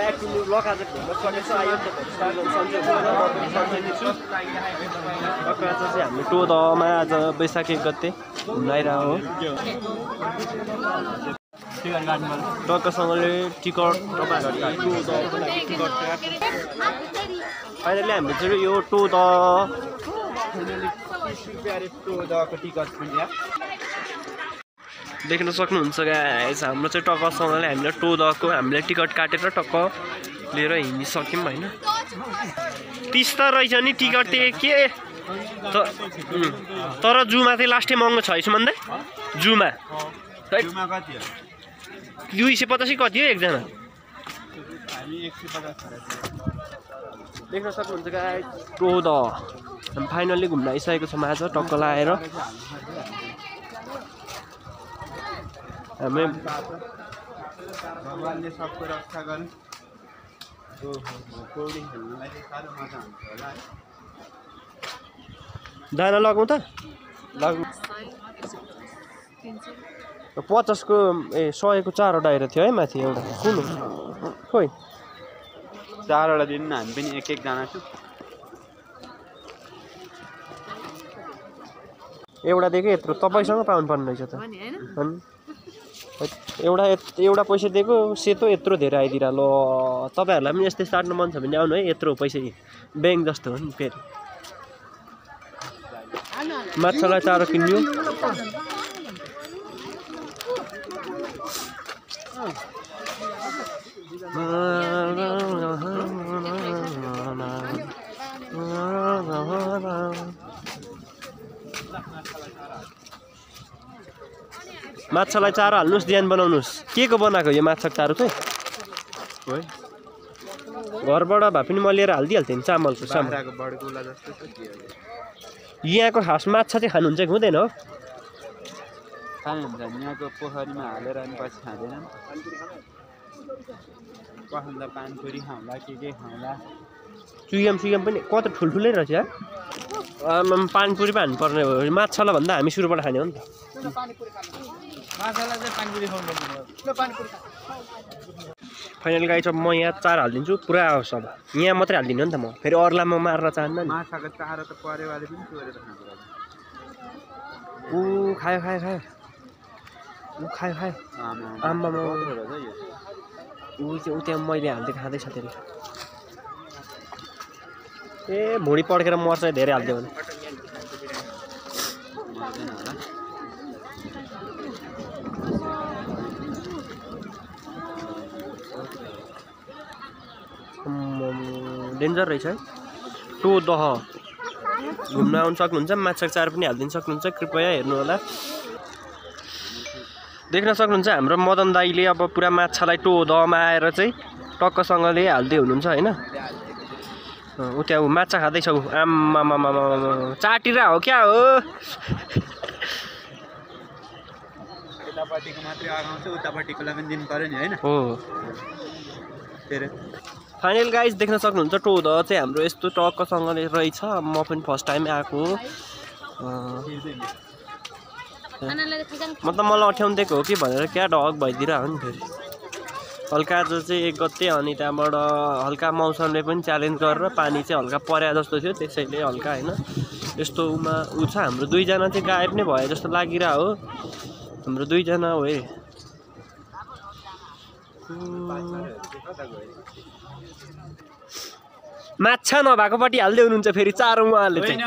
actually blog आज famous गरेको छ आयो सन्चै छु आज चाहिँ हामी टोदमा आज वैशाख 1 गते घुम्न आइरहेको हो टक्कसँगले टिकट तपाईँहरूको टोदको लागि टिकट फाइनली हामीले चाहिँ यो टोदको टिकट देख्न सक्नुहुन्छ गाइस हाम्रो चाहिँ टक्कसँगले हामीले टोदको हामीले टिकट काटेर टक्क लिएर हिँडिसक्यौँ होइन 30 त रहेछ नि टिकट त्यो के तर जूमा चाहिँ लास्टै महँगो छ यसो भन्दै जूमा 250 कति हो एकजना देख्न सक्नुहुन्छ गाइस टोद हामी फाइनल्ली घुम्न आइसकेको छौँ आज टक्क लाएर हामी भगवानले सबको रक्षा गर्नु पौडी खेल्नलाई साह्रो मजा हुन्छ होला दाना लगाउँ त लाग्नु 50 को 100 को 4 वटा हेरेको थियो है माथि एउटा कुन खोइ 4 वटा दिनु न हामी पनि एक जना छु एउटा दिएको यत्रो तपाईसँग पाउनु पर्ने रहेछ त एउटा पैसा दिएको सेतो यत्रो धेरै आइदिरा ल तपाईहरुलाई पनि यस्तै साट्न मन छ भने आउनु है यत्रो पैसा ब्याङ्क जस्तो हो नि फेरि माछालाई चारो किन्यो माछालाई चारो हाल्नुस् ध्यान बनाउनुस् के को बनाएको यो माछाको चारो चाहिँ है घरबाट भए पनि म लिएर हाल्दिहाल्थेँ नि चामलको सामान बडगुला जस्तो छ यहाँको खास माछा चाहिँ खानुहुन्छ कि हुँदैन हो खानुहुन्छ यहाँको पोखरीमा हालेर अनि पछि खाँदैनन् पसन्द पानपुरी खाउँला के खाउँला चुइम पनि कति ठुल्ठुलै रहेछ यार पानीपुरी पो हान्नु पर्ने हो माछालाई भन्दा हामी सुरुबाट खाने हो नि त फाइनल गाई चाहिँ म यहाँ चार हालिदिन्छु पुरा आओस् अब यहाँ मात्रै हालिदिनु हो नि त म फेरि अरूलाई म मार्न चाहन्न नि माछाको चारो त परेवाले पनि चोरेर खान्छ ऊ खायो आम्मा ऊ त्यहाँ मैले हाल्दै खाँदैछ त्यसले ए भुँडी पड्केर मर्छ धेरै हालिदियो भने डेन्जर रहेछ है टोदह घुम्न आउनु सक्नुहुन्छ माछाको चारो पनि हालिदिनु सक्नुहुन्छ कृपया हेर्नु होला देख्न सक्नुहुन्छ हाम्रो मदन दाईले अब पुरा माछालाई टोदहमा आएर चाहिँ टक्कसँगले हाल्दै हुनुहुन्छ होइन ऊ त्यहाँ माछा खाँदैछ आम्मा चाटिरा हो क्या हो यतापट्टिको मात्रै आगाउँछ उतापट्टिकोलाई पनि दिनु पर्यो नि होइन हो फाइनल गाइज देख्न सक्नुहुन्छ टोद चाहिँ हाम्रो यस्तो टक्कसँगले रहेछ म पनि फर्स्ट टाइम आएको मतलब मलाई अठ्याउँदैको हो कि भनेर क्या डग भइदिएर हो नि फेरि हल्का आज चाहिँ 1 गते अनि त्यहाँबाट हल्का मौसमले पनि च्यालेन्ज गरेर पानी चाहिँ हल्का पर्या जस्तो थियो त्यसैले हल्का होइन यस्तोमा ऊ छ हाम्रो 2 जना चाहिँ गायब नै भयो जस्तो लागिरहेको हो हाम्रो 2 जना हो है माछा नभएकोपट्टि हाल्दै हुनुहुन्छ फेरि चारो उहाँले चाहिँ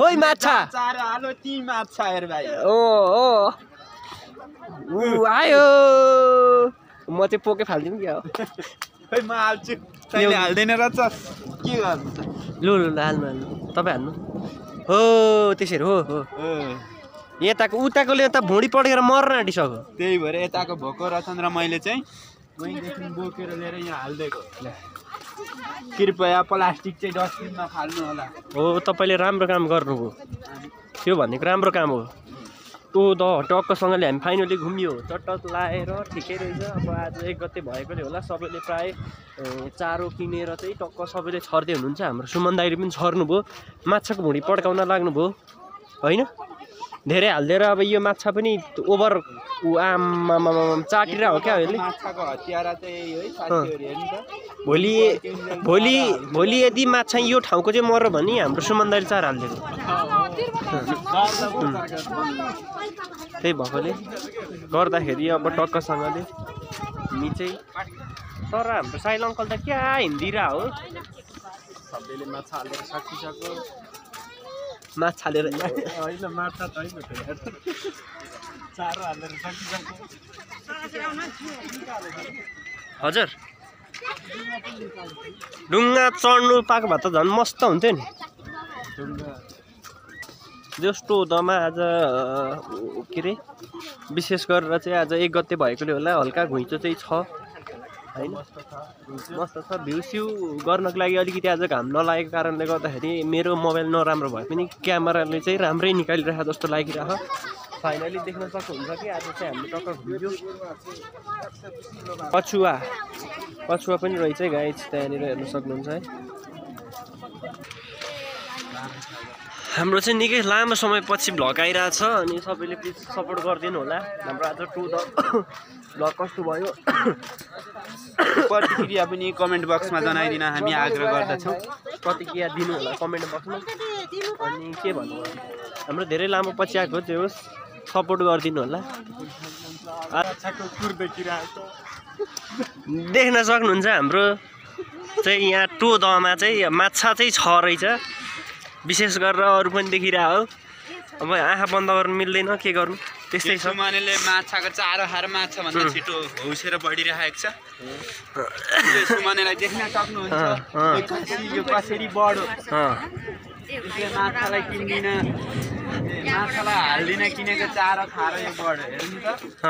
होइ माछा चारो हालो ती माछा हेर भाइ ओ आयो म चाहिँ पोके फाल्दिनु क्या हो खै म हाल्छु तैँले हाल्दैन रहेछ के गर्नु लु हाल्नु तपाईँ हाल्नु हो त्यसरी हो यताको उताकोले त भुँडी पड्केर मर्न आँटिसक्यो त्यही भएर यताको भोको रहेछन् र मैले चाहिँ वहीँदेखि बोकेर लिएर यहाँ हालिदिएको कृपया प्लास्टिक चाहिँ डस्टबिनमा फाल्नु होला हो तपाईँले राम्रो काम गर्नुभयो त्यो भनेको राम्रो काम हो टक्कसँगले हामी फाइनली घुमियो चट्टक लाएर ठिकै रहेछ अब आज 1 गते भएकोले होला सबैले प्राय चारो किनेर चाहिँ टक्क सबैले छर्दै हुनुहुन्छ हाम्रो सुमन दाइले पनि छर्नुभयो माछाको भुँडी पड्काउन लाग्नुभयो होइन धेरै हालिदिएर अब यो माछा पनि ओभर आमा चाटिरा हो क्या अहिले माछाको हतियारा चाहिँ है साथीहरु हेर्नु त भोलि यदि माछा यो ठाउँको चाहिँ मर्यो भने हाम्रो सुमनदारी चार हालिदिएको त्यही भएकोले गर्दाखेरि अब टक्कसँगले हामी चाहिँ तर हाम्रो साइल अङ्कल त क्या हिँडिरा हो सबैले माछा हालेर सकिसक्यो माछा हालेर होइन माछा त होइन चारो हालेर सकिसक्यो हजुर ढुङ्गा चढ्नु पाएको भए त झन् मस्त हुन्थ्यो नि जस्तो हुँदामा आज के अरे विशेष गरेर चाहिँ आज 1 गते भएकोले होला हल्का घुइँचो चाहिँ छ हैन मस्त छ भ्यू स्यू गर्नको लागि अलिकति आज घाम नलागेको कारणले गर्दाखेरि मेरो मोबाइल नराम्रो भए पनि क्यामेराले चाहिँ राम्रै निकालिरहेको जस्तो लागिरह फाइनली देख्न सक्नुहुन्छ कि आज चाहिँ हामी टक्क घुम्यो कछुवा पनि रहेछ गाइस त्यहाँनिर हेर्न सक्नुहुन्छ है हाम्रो चाहिँ निकै लामो समयपछि भ्लग आइरहेछ अनि सबैले प्लिज सपोर्ट गरिदिनु होला हाम्रो आज टु द भ्लग कस्तो भयो प्रतिक्रिया पनि कमेन्ट बक्समा जनाइदिन हामी आग्रह गर्दछौँ प्रतिक्रिया दिनु होला कमेन्ट बक्समा अनि के भन्नु हाम्रो धेरै लामो पछि आएको त्यो होस् सपोर्ट गरिदिनु होला देख्न सक्नुहुन्छ हाम्रो चाहिँ यहाँ टु दमा चाहिँ माछा चाहिँ छ रहेछ विशेष गरेर अरू पनि देखिरह हो अब आँखा बन्द गर्नु मिल्दैन के गर्नु त्यस्तै छ सुमनले माछाको चारो खाएर माछा भन्दा छिटो हौसेर बढिरहेको छ सुमनलाई देख्न सक्नुहुन्छ यो कसरी बढो यसले माछालाई किन्दिन माछालाई हाल्दिन किनेको चारो खाएर यो बढ्यो हेर्नु त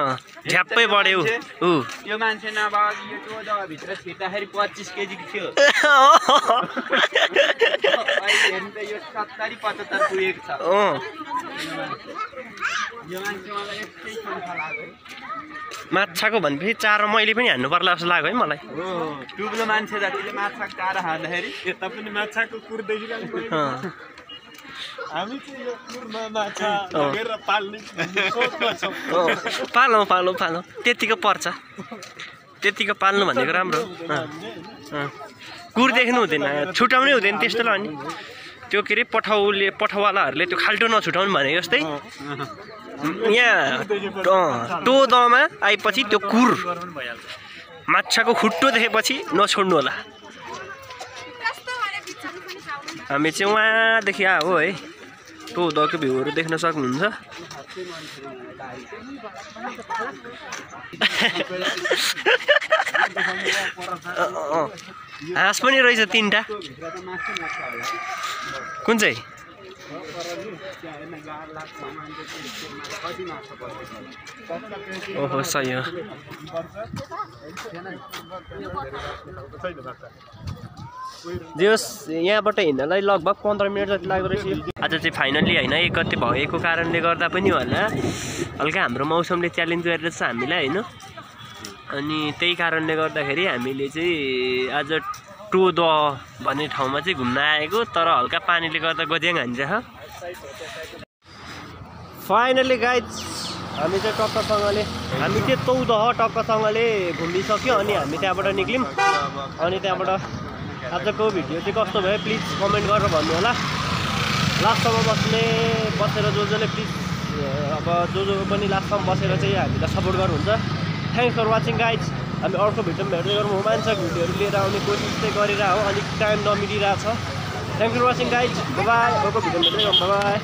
झ्याप्पै बढ्यो यो मान्छे नभए यो टोदभित्र छिर्दाखेरि 25 केजीको थियो अहिले हेर्नु त यो 70-75 पुगेको छ यो मान्छे मलाई यस्तै संख्या लाग्यो माछाको भनेपछि चारो मैले पनि हान्नु पर्ला जस्तो लाग्यो है मलाई टुब्लो मान्छे जतिले माछाको चारो हाल्दाखेरि यता पनि माछाको कुर देखिरहेको हामी चाहिँ यो कुरमा माछा लगेर पाल्ने सोचमा छौँ पालौँ त्यतिको पर्छ त्यतिको पाल्नु भनेको राम्रो कुर देख्नु हुँदैन छुटाउनै हुँदैन त्यस्तोलाई अनि त्यो के अरे पठाउवालाहरूले त्यो खाल्टो नछुटाउनु भनेको जस्तै यहाँ टो दमा आएपछि त्यो कुर माछाको खुट्टो देखेपछि नछोड्नु होला हामी चाहिँ उहाँदेखि आयो है टो दको भ्यूहरू देख्न सक्नुहुन्छ हाँस पनि रहेछ 3टा कुन चाहिँ ओहो सही हो जे होस् यहाँबाट हिँड्नलाई लगभग 15 मिनट जति लाग्दो रहेछ आज चाहिँ फाइनली होइन 1 गते भएको कारणले गर्दा पनि होला हल्का हाम्रो मौसमले च्यालेन्ज गरिरहेछ हामीलाई होइन अनि त्यही कारणले गर्दाखेरि हामीले चाहिँ आज टु द भन्ने ठाउँमा चाहिँ घुम्न आएको तर हल्का पानीले गर्दा गज्याङ हान्छ फाइनली गाइज हामी चाहिँ टक्कसँगले हामी चाहिँ 14 टक्कसँगले घुमिसक्यो अनि हामी त्यहाँबाट निक्ल्यौँ अनि त्यहाँबाट आजको भिडियो चाहिँ कस्तो भयो प्लिज कमेन्ट गरेर भन्नु होला लास्टसम्म बसेर जसले प्लिज अब जो पनि लास्टसम्म बसेर चाहिँ हामीलाई सपोर्ट गर्नुहुन्छ थ्याङ्क्स फर वाचिङ गाइज हामी अर्को भिडियोमा भेट्दै गरौँ रोमाञ्चक भिडियोहरू लिएर आउने कोसिस चाहिँ गरिरहेको अलिक टाइम नमिलिरहेछ thank you for watching guys bye अर्को भिडियोमा भेट्दै गरौँ बाई